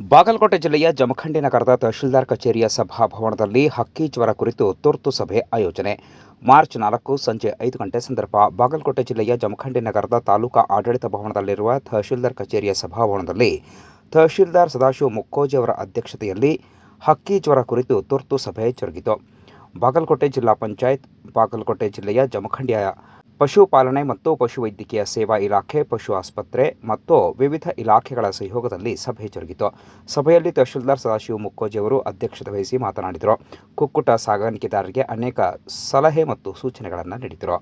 ಬಾಗಲಕೋಟೆ ಜಿಲ್ಲೆಯ ಜಮಖಂಡಿ ನಗರದ ತಹಶೀಲ್ದಾರ್ ಕಚೇರಿಯ ಸಭಾಭವನದಲ್ಲಿ ಹಕ್ಕಿ ಜ್ವರ ಕುರಿತು ತುರ್ತು ಸಭೆ ಆಯೋಜನೆ. ಮಾರ್ಚ್ 4 ಸಂಜೆ 5 ಗಂಟೆ ಸಂದರ್ಭ. ಬಾಗಲಕೋಟೆ ಜಿಲ್ಲೆಯ ಜಮಖಂಡಿ ನಗರದ ತಾಲೂಕಾ ಆಡಳಿತ ಭವನದಲ್ಲಿರುವ ತಹಶೀಲ್ದಾರ್ ಕಚೇರಿಯ ಸಭಾಭವನದಲ್ಲಿ ತಹಶೀಲ್ದಾರ್ ಸದಾಶಿವ ಮುಕ್ಕೋಜಿ ಅವರ ಅಧ್ಯಕ್ಷತೆಯಲ್ಲಿ ಹಕ್ಕಿ ಜ್ವರ ಕುರಿತು ತುರ್ತು ಸಭೆ ಜರುಗಿತು. ಬಾಗಲಕೋಟೆ ಜಿಲ್ಲಾ ಪಂಚಾಯತ್, ಬಾಗಲಕೋಟೆ ಜಿಲ್ಲೆಯ ಜಮಖಂಡಿಯ ಪಶುಪಾಲನೆ ಮತ್ತು ಪಶುವೈದ್ಯಕೀಯ ಸೇವಾ ಇಲಾಖೆ, ಪಶು ಆಸ್ಪತ್ರೆ ಮತ್ತು ವಿವಿಧ ಇಲಾಖೆಗಳ ಸಹಯೋಗದಲ್ಲಿ ಸಭೆ ಜರುಗಿತು. ಸಭೆಯಲ್ಲಿ ತಹಶೀಲ್ದಾರ್ ಸದಾಶಿವ ಮುಕ್ಕೋಜಿ ಅವರು ಅಧ್ಯಕ್ಷತೆ ವಹಿಸಿ ಮಾತನಾಡಿದರು. ಕುಕ್ಕುಟ ಸಾಗಾಣಿಕೆದಾರರಿಗೆ ಅನೇಕ ಸಲಹೆ ಮತ್ತು ಸೂಚನೆಗಳನ್ನು ನೀಡಿದರು.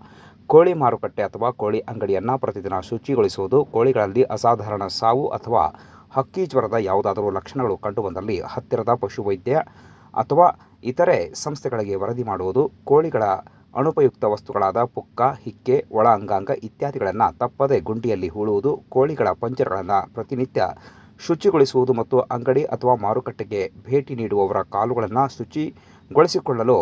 ಕೋಳಿ ಮಾರುಕಟ್ಟೆ ಅಥವಾ ಕೋಳಿ ಅಂಗಡಿಯನ್ನು ಪ್ರತಿದಿನ ಶುಚಿಗೊಳಿಸುವುದು, ಕೋಳಿಗಳಲ್ಲಿ ಅಸಾಧಾರಣ ಸಾವು ಅಥವಾ ಹಕ್ಕಿ ಜ್ವರದ ಯಾವುದಾದರೂ ಲಕ್ಷಣಗಳು ಕಂಡುಬಂದಲ್ಲಿ ಹತ್ತಿರದ ಪಶುವೈದ್ಯ ಅಥವಾ ಇತರೆ ಸಂಸ್ಥೆಗಳಿಗೆ ವರದಿ ಮಾಡುವುದು, ಕೋಳಿಗಳ ಅನುಪಯುಕ್ತ ವಸ್ತುಗಳಾದ ಪುಕ್ಕ, ಹಿಕ್ಕೆ, ಒಳ ಅಂಗಾಂಗ ಇತ್ಯಾದಿಗಳನ್ನು ತಪ್ಪದೆ ಗುಂಡಿಯಲ್ಲಿ ಹೂಳುವುದು, ಕೋಳಿಗಳ ಪಂಜರಗಳನ್ನು ಪ್ರತಿನಿತ್ಯ ಶುಚಿಗೊಳಿಸುವುದು ಮತ್ತು ಅಂಗಡಿ ಅಥವಾ ಮಾರುಕಟ್ಟೆಗೆ ಭೇಟಿ ನೀಡುವವರ ಕಾಲುಗಳನ್ನು ಶುಚಿಗೊಳಿಸಿಕೊಳ್ಳಲು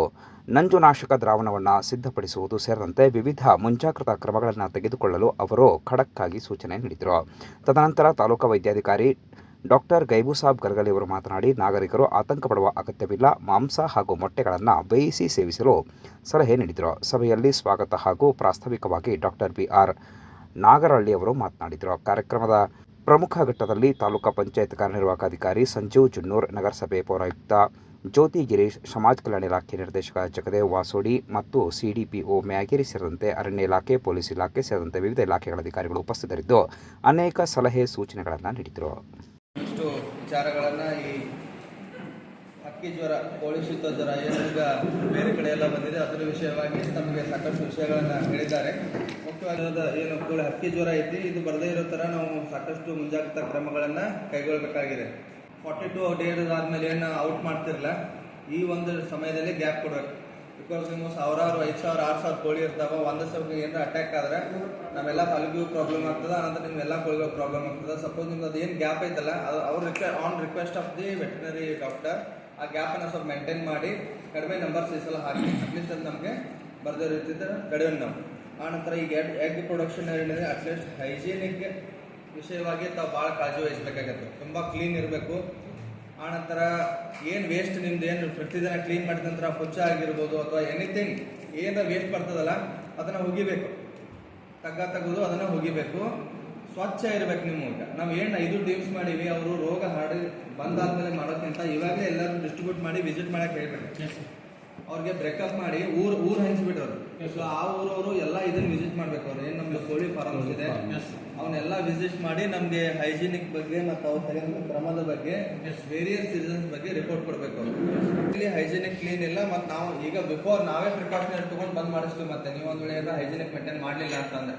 ನಂಜುನಾಶಕ ದ್ರಾವಣವನ್ನು ಸಿದ್ಧಪಡಿಸುವುದು ಸೇರಿದಂತೆ ವಿವಿಧ ಮುಂಜಾಗ್ರತಾ ಕ್ರಮಗಳನ್ನು ತೆಗೆದುಕೊಳ್ಳಲು ಅವರು ಖಡಕ್ಕಾಗಿ ಸೂಚನೆ ನೀಡಿದರು. ತದನಂತರ ತಾಲೂಕಾ ವೈದ್ಯಾಧಿಕಾರಿ ಡಾಕ್ಟರ್ ಗೈಬುಸಾಬ್ ಗಲಗಲಿ ಅವರು ಮಾತನಾಡಿ, ನಾಗರಿಕರು ಆತಂಕ ಪಡುವ ಅಗತ್ಯವಿಲ್ಲ, ಮಾಂಸ ಹಾಗೂ ಮೊಟ್ಟೆಗಳನ್ನು ಬೇಯಿಸಿ ಸೇವಿಸಲು ಸಲಹೆ ನೀಡಿದರು. ಸಭೆಯಲ್ಲಿ ಸ್ವಾಗತ ಹಾಗೂ ಪ್ರಾಸ್ತಾವಿಕವಾಗಿ ಡಾಕ್ಟರ್ ಬಿ.ಆರ್. ನಾಗರಹಳ್ಳಿ ಅವರು ಮಾತನಾಡಿದರು. ಕಾರ್ಯಕ್ರಮದ ಪ್ರಮುಖ ಘಟ್ಟದಲ್ಲಿ ತಾಲೂಕಾ ಪಂಚಾಯತ್ ಕಾರ್ಯನಿರ್ವಾಹಕ ಸಂಜೀವ್ ಜುನ್ನೂರ್, ನಗರಸಭೆ ಪೌರಾಯುಕ್ತ ಜ್ಯೋತಿ ಗಿರೀಶ್, ಸಮಾಜ ಕಲ್ಯಾಣ ಇಲಾಖೆ ನಿರ್ದೇಶಕ ಜಗದೇವ್ ವಾಸೋಡಿ ಮತ್ತು ಸಿಡಿಪಿಒ ಮ್ಯಾಗೇರಿ ಸೇರಿದಂತೆ ಅರಣ್ಯ ಇಲಾಖೆ, ಪೊಲೀಸ್ ಇಲಾಖೆ ಸೇರಿದಂತೆ ವಿವಿಧ ಇಲಾಖೆಗಳ ಅಧಿಕಾರಿಗಳು ಉಪಸ್ಥಿತರಿದ್ದು ಅನೇಕ ಸಲಹೆ ಸೂಚನೆಗಳನ್ನು ನೀಡಿದರು. ಇಷ್ಟು ವಿಚಾರಗಳನ್ನು ಈ ಹಕ್ಕಿ ಜ್ವರ, ಕೋಳಿ ಶೀತ ಜ್ವರ ಏನೀಗ ಬೇರೆ ಕಡೆ ಎಲ್ಲ ಬಂದಿದೆ, ಅದರ ವಿಷಯವಾಗಿ ನಮಗೆ ಸಾಕಷ್ಟು ವಿಷಯಗಳನ್ನು ಹೇಳಿದ್ದಾರೆ. ಮುಖ್ಯವಾದ ಏನು ಕೋಳಿ ಹಕ್ಕಿ ಜ್ವರ ಐತಿ, ಇದು ಬರದೇ ಇರೋ ಥರ ನಾವು ಸಾಕಷ್ಟು ಮುಂಜಾಗ್ರತಾ ಕ್ರಮಗಳನ್ನು ಕೈಗೊಳ್ಳಬೇಕಾಗಿದೆ. 42 ಡೇಸ್ ಆದಮೇಲೆ ಏನು ಔಟ್ ಮಾಡ್ತಿರಲ್ಲ, ಈ ಒಂದು ಸಮಯದಲ್ಲಿ ಗ್ಯಾಪ್ ಕೊಡಬೇಕು. ಬಿಕಾಸ್ ನೀವು ಸಾವಿರಾರು 5,000 6,000 ಕೋಳಿ ಇರ್ತಾವೆ. ಒಂದು ಸಾವಿರ ಏನಾರ ಅಟ್ಯಾಕ್ ಆದರೆ ನಾವೆಲ್ಲ ತಾಲೂಕಿಗೂ ಪ್ರಾಬ್ಲಮ್ ಆಗ್ತದೆ, ಆನಂತರ ನಿಮ್ಮೆಲ್ಲ ಕೋಳಿಗಳು ಪ್ರಾಬ್ಲಮ್ ಆಗ್ತದೆ. ಸಪೋಸ್ ನಿಮ್ದು ಅದು ಏನು ಗ್ಯಾಪ್ ಐತಲ್ಲ, ಅದು ಅವ್ರ on request of the veterinary doctor ಆ ಗ್ಯಾಪನ್ನು ಸ್ವಲ್ಪ ಮೇಂಟೈನ್ ಮಾಡಿ ಕಡಿಮೆ ನಂಬರ್ಸ್ ಈ ಸಲ ಹಾಕಿ, ಅಟ್ಲೀಸ್ಟ್ ಅದು ನಮಗೆ ಬರದೇ ರೀತಿಯಿಂದ ಕಡಿಮೆ ನಾವು. ಆನಂತರ ಈಗ ಎಗ್ ಪ್ರೊಡಕ್ಷನ್ ಏನಿದೆ, ಅಟ್ಲೀಸ್ಟ್ ಹೈಜೀನಿಕ್ ವಿಷಯವಾಗಿ ತಾವು ಭಾಳ ಕಾಳಜಿ ವಹಿಸಬೇಕಾಗತ್ತೆ. ತುಂಬ ಕ್ಲೀನ್ ಇರಬೇಕು. ಆನಂತರ ಏನು ವೇಸ್ಟ್ ನಿಮ್ದು ಏನು ಪ್ರತಿದಿನ ಕ್ಲೀನ್ ಮಾಡಿದ ನಂತರ ಹುಚ್ಚ ಆಗಿರ್ಬೋದು ಅಥವಾ ಎನಿಥಿಂಗ್ ಏನು ವೇಸ್ಟ್ ಬರ್ತದಲ್ಲ ಅದನ್ನು ಹುಗಿಬೇಕು. ತೆಗೆದು ಅದನ್ನು ಹುಗಿಬೇಕು. ಸ್ವಚ್ಛ ಇರಬೇಕು ನಿಮ್ಮ ಊಟ. ನಾವು ಏನು 5 ಟೀಮ್ಸ್ ಮಾಡೀವಿ, ಅವರು ರೋಗ ಹಾಡಿ ಬಂದಾದ್ಮೇಲೆ ಮಾಡೋಕ್ಕಿಂತ ಇವಾಗಲೇ ಎಲ್ಲರೂ ಡಿಸ್ಟ್ರಿಬ್ಯೂಟ್ ಮಾಡಿ ವಿಸಿಟ್ ಮಾಡಕ್ಕೆ ಹೇಳ್ಬೇಕು. ಅವ್ರಿಗೆ ಬ್ರೇಕಪ್ ಮಾಡಿ ಊರು ಹಂಚಿಬಿಟ್ರು. ಸೊ ಆ ಊರವರು ಎಲ್ಲ ಇದನ್ನು ವಿಸಿಟ್ ಮಾಡಬೇಕು. ಅವ್ರು ಏನು ನಮ್ಗೆ ಕೋಳಿ ಫಾರ್ಮ್ಸ್ ಇದೆ ಅವನ್ನೆಲ್ಲ ವಿಸಿಟ್ ಮಾಡಿ ನಮಗೆ ಹೈಜೀನಿಕ್ ಬಗ್ಗೆ ಮತ್ತು ಅವ್ರು ತೆಗೆದ ಕ್ರಮದ ಬಗ್ಗೆ ವೇರಿಯಸ್ ಸೀಸನ್ಸ್ ಬಗ್ಗೆ ರಿಪೋರ್ಟ್ ಕೊಡಬೇಕು. ಅವರು ಇಲ್ಲಿ ಹೈಜೀನಿಕ್ ಕ್ಲೀನ್ ಇಲ್ಲ. ಮತ್ತು ನಾವು ಈಗ ಬಿಫೋರ್ ನಾವೇ ಪ್ರಿಕಾಷನರಿ ತಗೊಂಡು ಬಂದ್ ಮಾಡಿಸ್ತೀವಿ. ಮತ್ತೆ ನೀವು ಒಂದು ವೇಳೆ ಹೈಜೀನಿಕ್ ಮೇಂಟೈನ್ ಮಾಡಲಿಲ್ಲ ಅಂತಂದ್ರೆ,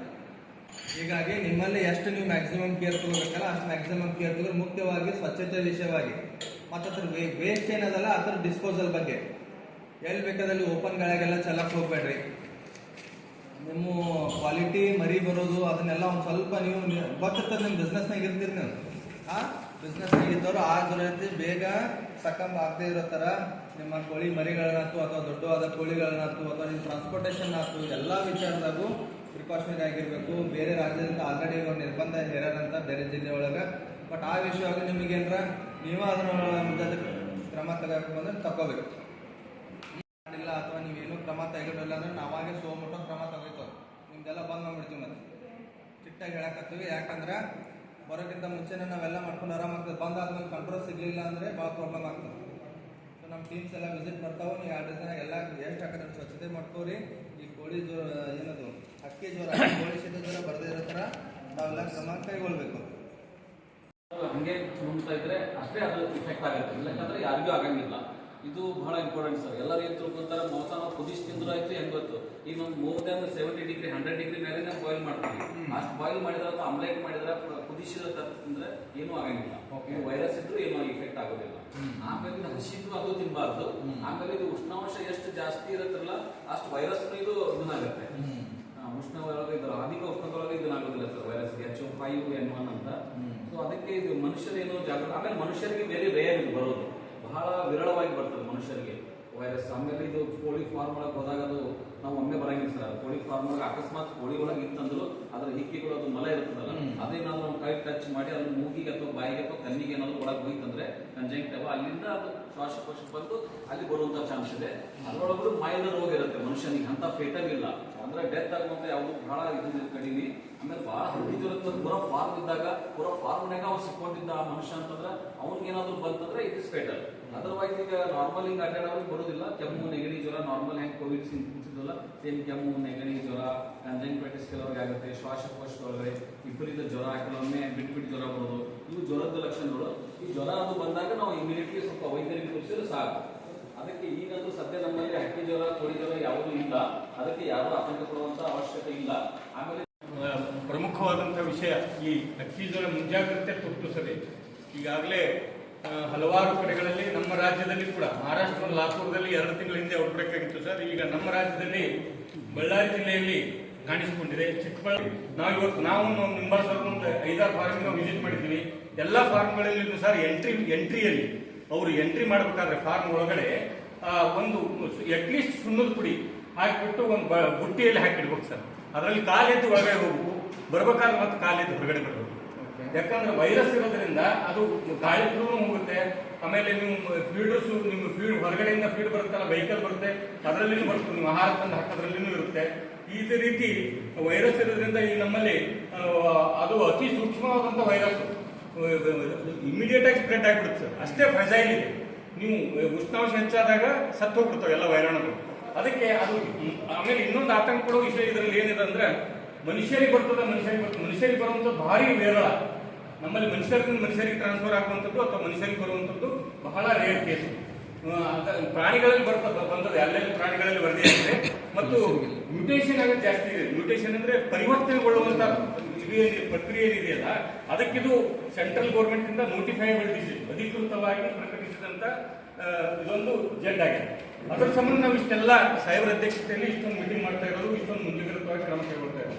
ಹೀಗಾಗಿ ನಿಮ್ಮಲ್ಲಿ ಎಷ್ಟು ನೀವು ಮ್ಯಾಕ್ಸಿಮಮ್ ಕೇರ್ ತಗೋಬೇಕಲ್ಲ ಅಷ್ಟು ಮ್ಯಾಕ್ಸಿಮಮ್ ಕೇರ್ ತಗೊಂಡು ಮುಖ್ಯವಾಗಿ ಸ್ವಚ್ಛತೆ ವಿಷಯವಾಗಿ ಮತ್ತು ಅದ್ರ ವೇಸ್ಟ್ ಏನದಲ್ಲ ಅದ್ರ ಡಿಸ್ಪೋಸಲ್ ಬಗ್ಗೆ ಎಲ್ಲಿ ಬೇಕಾದಲ್ಲಿ ಓಪನ್ ಗಾಳಿಗೆಲ್ಲ ಚೆಲ್ಲಕ್ಕೆ ಹೋಗ್ಬೇಡ್ರಿ. ನಿಮ್ಮ ಕ್ವಾಲಿಟಿ ಮರಿ ಬರೋದು ಅದನ್ನೆಲ್ಲ ಒಂದು ಸ್ವಲ್ಪ ನೀವು ಗೊತ್ತಿರ್ತದೆ. ನಿಮ್ಮ ಬಿಸ್ನೆಸ್ನಾಗ ಇರ್ತೀರಿ ನೀವು. ಆ ಬಿಸ್ನೆಸ್ನಾಗ ಇದ್ದವರು ಆ ರೀತಿ ಬೇಗ ಸಕಂಬ್ ಆಗದೆ ಇರೋ ಥರ ನಿಮ್ಮ ಕೋಳಿ ಮರಿಗಳನ್ನಾಯ್ತು ಅಥವಾ ದೊಡ್ಡವಾದ ಕೋಳಿಗಳನ್ನಾಯ್ತು ಅಥವಾ ನಿಮ್ಮ ಟ್ರಾನ್ಸ್ಪೋರ್ಟೇಷನ್ ಆಯ್ತು ಎಲ್ಲ ವಿಚಾರದಾಗೂ ಪ್ರಿಕಾಷನರಿ ಆಗಿರಬೇಕು. ಬೇರೆ ರಾಜ್ಯದಿಂದ ಆಲ್ರೆಡಿ ಒಂದು ನಿರ್ಬಂಧ ಹೇರಾರಂತ ಬೇರೆ ಜಿಲ್ಲೆ ಒಳಗೆ. ಬಟ್ ಆ ವಿಷಯವಾಗಿ ನಿಮಗೇನರ ನೀವು ಅದನ್ನ ಕ್ರಮ ತಗೋಬೇಕು ಅಂದ್ರೆ ತಗೋಬೇಕು. ಇಲ್ಲ ಅಥವಾ ನೀವೇನು ಕ್ರಮ ತೆಗೆದಿಲ್ಲ ಅಂದ್ರೆ ನಾವಾಗೆ ಸೋಮಟ್ಟು ಕ್ರಮ ತಗೋಯ್ತು ನಿಮ್ದೆಲ್ಲ ಬಂದ್ ಮಾಡ್ಬಿಡ್ತೀವಿ. ಮತ್ತೆ ಚಿಟ್ಟಾಗಿ ಹೇಳಕತ್ತೀವಿ. ಯಾಕಂದ್ರೆ ಬರೋಕ್ಕಿಂತ ಮುಂಚೆನೇ ನಾವೆಲ್ಲ ಮಾಡ್ಕೊಂಡು ಆರಾಮಾಗ್ತದೆ. ಬಂದಾದ್ಮೇಲೆ ಕಂಟ್ರೋಲ್ ಸಿಗಲಿಲ್ಲ ಅಂದರೆ ಭಾಳ ಪ್ರಾಬ್ಲಮ್ ಆಗ್ತದೆ. ಸೊ ನಮ್ಮ ಟೀಮ್ಸ್ ಎಲ್ಲ ವಿಸಿಟ್ ಮಾಡ್ತಾವೆ. ನೀವು 2 ದಿನ ಎಲ್ಲ ಎಷ್ಟು ಹಾಕಿದ್ರೆ ಸ್ವಚ್ಛತೆ ಮಾಡ್ಕೋರಿ. ಈ ಕೋಳಿ ಜ್ವರ ಏನದು ಹಕ್ಕಿ ಜ್ವರ, ಕೋಳಿ ಶೀತ ಜ್ವರ ಬರದೇ ಇರೋ ಥರ ನಾವೆಲ್ಲ ಕ್ರಮ ಕೈಗೊಳ್ಬೇಕು. ಹಂಗೆ ನುಂಗ್ತಾ ಇದ್ರೆ ಅಷ್ಟೇ ಅದು ಇಫೆಕ್ಟ್ ಆಗುತ್ತೆ. ಇಲ್ಲಂದ್ರೆ ಯಾರಿಗೂ ಆಗಂಗಿಲ್ಲ. ಇದು ಬಹಳ ಇಂಪಾರ್ಟೆಂಟ್ ಸರ್. ಎಲ್ಲರೂ ಏನು ತಿಳ್ಕೊಂತಾರೆ, ಮೋಸ ನಾವು ಕುದಿಸಿ ತಿಂದ್ರು ಆಯ್ತು ಹೆಂಗ್ ಗೊತ್ತು. ಈಗ ನಾವು ಮೋರ್ ದನ್ 70 ಡಿಗ್ರಿ 100 ಡಿಗ್ರಿ ಮೇಲೆ ನಾವು ಬಾಯ್ಲ್ ಮಾಡ್ತೀವಿ. ಅಷ್ಟು ಬಾಯ್ಲ್ ಮಾಡಿದ್ರೆ ಅಥವಾ ಆಮ್ಲೆಟ್ ಮಾಡಿದ್ರೆ ಕುದಿಸಿದ ತಿಂದ್ರೆ ಏನೂ ಆಗಂಗಿಲ್ಲ. ವೈರಸ್ ಇದ್ರು ಏನೂ ಇಫೆಕ್ಟ್ ಆಗೋದಿಲ್ಲ. ಆಮೇಲೆ ಇದು ಹಸಿದ್ದು ಅದು ತಿನ್ನಬಾರ್ದು. ಆಮೇಲೆ ಇದು ಉಷ್ಣಾಂಶ ಎಷ್ಟು ಜಾಸ್ತಿ ಇರುತ್ತಲ್ಲ ಅಷ್ಟು ವೈರಸ್ ಇದು ಇದನ್ನಾಗುತ್ತೆ. ಉಷ್ಣ ಇದು ಅಧಿಕ ಉಷ್ಣದೊಳಗೆ ಇದನ್ನಾಗೋದಿಲ್ಲ ಸರ್ ವೈರಸ್ H5N1 ಅಂತ. ಸೊ ಅದಕ್ಕೆ ಇದು ಮನುಷ್ಯರೇನು ಜಾಗೃತಿ. ಆಮೇಲೆ ಮನುಷ್ಯರಿಗೆ ಬೇರೆ ರೇರ್ ಇದು ಬರೋದು, ಬಹಳ ವಿರಳವಾಗಿ ಬರ್ತದೆ ಮನುಷ್ಯರಿಗೆ ವೈರಸ್. ಆಮೇಲೆ ಇದು ಕೋಳಿ ಫಾರ್ಮ್ ಒಳಗೆ ಹೋದಾಗ ಅದು ನಾವು ಒಮ್ಮೆ ಬರಂಗಿಲ್ಲ ಸರ್. ಕೋಳಿ ಫಾರ್ಮ್ ಒಳಗೆ ಅಕಸ್ಮಾತ್ ಕೋಳಿ ಒಳಗೆ ಇತ್ತಂದ್ರು ಅದ್ರ ಹಿಕ್ಕಿಗಳು ಅದು ಮಲ ಇರ್ತದಲ್ಲ, ಅದೇನಾದ್ರು ನಾವು ಕೈ ಟಚ್ ಮಾಡಿ ಅದ್ರ ಮೂಗಿಗೆ ಅಥವಾ ಬಾಯಿಗೆ ಅಥವಾ ಕಣ್ಣಿಗೆ ಏನಾದ್ರು ಒಳಗೆ ಹೋಯ್ತಂದ್ರೆ ಕಂಜಂಕ್ಟಿವ್ ಅಲ್ಲಿಂದ ಅದು ಶ್ವಾಸಕೋಶ ಬಂದು ಅಲ್ಲಿ ಬರುವಂತ ಚಾನ್ಸ್ ಇದೆ. ಅದರೊಳಗೂ ಮೈಲ್ಡ್ ರೋಗ ಇರುತ್ತೆ ಮನುಷ್ಯನಿಗೆ, ಅಂತ ಫೇಟಲ್ ಇಲ್ಲ ಅಂದ್ರೆ ಡೆತ್ ಆಗುವಂತ ಯಾವುದು ಬಹಳ ಇದು ಕಡಿಮೆ. ಆಮೇಲೆ ಬಹಳ ಹತ್ತಿ ಜ್ವರ ಪೂರ ಫಾರ್ಮ್ ಇದ್ದಾಗ ಪೂರ ಫಾರ್ಮ್ನಾಗ ಅವ್ನು ಸಿಕ್ಕೊಂಡಿದ್ದ ಆ ಮನುಷ್ಯ ಅಂತಂದ್ರೆ ಅವ್ನಿಗೆ ಏನಾದ್ರು ಬಂತಂದ್ರೆ ಇಟ್ ಇಸ್ ಫೇಟಲ್. ಅದರ್ವೈಸ್ ಈಗ ನಾರ್ಮಲ್ ಹಿಂಗೆ ಅಡ್ಡಾಡೋರಿಗೆ ಬರೋದಿಲ್ಲ. ಕೆಮ್ಮು ನೆಗಡಿ ಜ್ವರ ನಾರ್ಮಲ್ ಹೆಂಗೆ ಕೋವಿಡ್ ಸಿಂಪ್ಟಮ್ಸ್ ಸೇಮ್ ಕೆಮ್ಮು ನೆಗಡಿ ಜ್ವರ ಕಂಜಂಕ್ಟಿವಿಟಿಸ್ ಕೆಲವರಿಗೆ ಆಗುತ್ತೆ. ಶ್ವಾಸಕೋಶದೊಳಗಡೆ ವಿಪರೀತ ಜ್ವರ, ಕೆಲವೊಮ್ಮೆ ಬಿಟ್ಟು ಜ್ವರ ಬರೋದು, ಇವು ಜ್ವರದ ಲಕ್ಷಣಗಳು. ಈ ಜ್ವರ ಅದು ಬಂದಾಗ ನಾವು ಇಮಿಡಿಯೇಟ್ಲಿ ಸ್ವಲ್ಪ ವೈದ್ಯರಿಗೆ ತೋರಿಸಿದ್ರೆ ಸಾಕು. ಅದಕ್ಕೆ ಈಗಂತೂ ಸದ್ಯ ನಮ್ಮಲ್ಲಿ ಹಕ್ಕಿ ಜ್ವರ ಕೋಳಿ ಜ್ವರ ಯಾವುದೂ ಇಲ್ಲ, ಅದಕ್ಕೆ ಯಾರು ಆತಂಕ ಪಡುವಂತ ಅವಶ್ಯಕತೆ ಇಲ್ಲ. ಆಮೇಲೆ ಪ್ರಮುಖವಾದಂಥ ವಿಷಯ ಈ ಹಕ್ಕಿ ಜ್ವರ ಮುಂಜಾಗ್ರತೆ ತುರ್ತು ಸಭೆ ಈಗಾಗಲೇ ಹಲವಾರು ಕಡೆಗಳಲ್ಲಿ ನಮ್ಮ ರಾಜ್ಯದಲ್ಲಿ ಕೂಡ ಮಹಾರಾಷ್ಟ್ರ ಲಾತೂರದಲ್ಲಿ 2 ತಿಂಗಳ ಹಿಂದೆ ಔಟ್ಬ್ರೇಕ್ ಆಗಿತ್ತು ಸರ್. ಈಗ ನಮ್ಮ ರಾಜ್ಯದಲ್ಲಿ ಬಳ್ಳಾರಿ ಜಿಲ್ಲೆಯಲ್ಲಿ ಕಾಣಿಸಿಕೊಂಡಿದೆ. ಚಿಕ್ಕಬಳ್ಳಾಪುರ ನಾವು ನಿಂಬಾಸರ್ ಒಂದು 5-6 ಫಾರ್ಮ್ ವಿಸಿಟ್ ಮಾಡಿದ್ದೀವಿ. ಎಲ್ಲ ಫಾರ್ಮ್ಗಳಲ್ಲಿ ಸರ್ ಎಂಟ್ರಿಯಲ್ಲಿ ಅವರು ಎಂಟ್ರಿ ಮಾಡಬೇಕಾದ್ರೆ ಫಾರ್ಮ್ ಒಳಗಡೆ ಒಂದು ಅಟ್ಲೀಸ್ಟ್ ಸುಣ್ಣದ ಪುಡಿ ಹಾಕಿಬಿಟ್ಟು ಒಂದು ಬುಟ್ಟಿಯಲ್ಲಿ ಹಾಕಿಡ್ಬೇಕು ಸರ್. ಅದರಲ್ಲಿ ಕಾಲೆದ್ದು ಒಳಗಡೆ ಹೋಗ್ಬೇಕು, ಬರ್ಬೇಕಾದ್ರೆ ಮತ್ತೆ ಕಾಲೆದ್ದು ಹೊರಗಡೆ ಬರಬೇಕು. ಯಾಕಂದ್ರೆ ವೈರಸ್ ಇರೋದ್ರಿಂದ ಅದು ಗಾಳಿಗೂ ಹೋಗುತ್ತೆ. ಆಮೇಲೆ ನೀವು ಫೀಡರ್ಸ್ ನಿಮ್ಮ ಫೀಡ್ ಹೊರಗಡೆಯಿಂದ ಫೀಡ್ ಬರುತ್ತಲ್ಲ, ವೆಹಿಕಲ್ ಬರುತ್ತೆ, ಅದರಲ್ಲಿನೂ ಬರುತ್ತೆ, ನೀವು ಆಹಾರ ತಂದು ಹಾಕೋದ್ರಲ್ಲಿನೂ ಇರುತ್ತೆ. ಇದೇ ರೀತಿ ವೈರಸ್ ಇರೋದ್ರಿಂದ ಈ ನಮ್ಮಲ್ಲಿ ಅದು ಅತಿ ಸೂಕ್ಷ್ಮವಾದಂಥ ವೈರಸ್ ಇಮಿಡಿಯೇಟ್ ಆಗಿ ಸ್ಪ್ರೆಡ್ ಆಗಿಬಿಡುತ್ತೆ ಸರ್. ಅಷ್ಟೇ ಫ್ರೆಜೈಲ್ ಇದೆ. ನೀವು ಉಷ್ಣಾಂಶ ಹೆಚ್ಚಾದಾಗ ಸತ್ತು ಹೋಗ್ಬಿಡ್ತಾವೆ ಎಲ್ಲ ವೈರಾಣುಗಳು. ಅದಕ್ಕೆ ಅದು ಆಮೇಲೆ ಇನ್ನೊಂದು ಆತಂಕ ಪಡೋ ವಿಷಯ ಇದರಲ್ಲಿ ಏನಿದೆ ಅಂದ್ರೆ ಮನುಷ್ಯರಿಗೆ ಬರ್ತದೆ, ಮನುಷ್ಯರಿಗೆ ಬರುವಂಥದ್ದು ಭಾರಿ ವಿರಳ. ನಮ್ಮಲ್ಲಿ ಮನುಷ್ಯರಿಂದ ಮನುಷ್ಯರಿಗೆ ಟ್ರಾನ್ಸ್ಫರ್ ಆಗುವಂಥದ್ದು ಅಥವಾ ಮನುಷ್ಯರಿಗೆ ಬರುವಂಥದ್ದು ಬಹಳ ರೇರ್ ಕೇಸು. ಪ್ರಾಣಿಗಳಲ್ಲಿ ಬಂದದ್ದು ಎಲ್ಲೆಲ್ಲಿ ಪ್ರಾಣಿಗಳಲ್ಲಿ ವರದಿ ಆಗಿದೆ. ಮತ್ತು ಮ್ಯೂಟೇಷನ್ ಆಗೋದು ಜಾಸ್ತಿ ಇದೆ. ಮ್ಯೂಟೇಷನ್ ಅಂದ್ರೆ ಪರಿವರ್ತನೆಗೊಳ್ಳುವಂತ ಪ್ರಕ್ರಿಯೆ ಏನಿದೆಯಲ್ಲ, ಅದಕ್ಕಿದು ಸೆಂಟ್ರಲ್ ಗೌರ್ಮೆಂಟ್ ಇಂದ ನೋಟಿಫೈಬಲ್ ಡಿಸೀಸ್ ಅಧಿಕೃತವಾಗಿ ಪ್ರಕಟಿಸಿದಂತ ಇದೊಂದು ಜಡ್ ಆಗಿದೆ. ಅದರ ಸಂಬಂಧ ನಾವು ಇಷ್ಟೆಲ್ಲ ಸಾಹೇಬರ ಅಧ್ಯಕ್ಷತೆಯಲ್ಲಿ ಇಷ್ಟೊಂದು ಮೀಟಿಂಗ್ ಮಾಡ್ತಾ ಇರೋದು, ಇಷ್ಟೊಂದು ಮುಂಜಾಗ್ರತವಾಗಿ ಕ್ರಮ ಕೈಗೊಳ್ತಾ ಇರೋದು.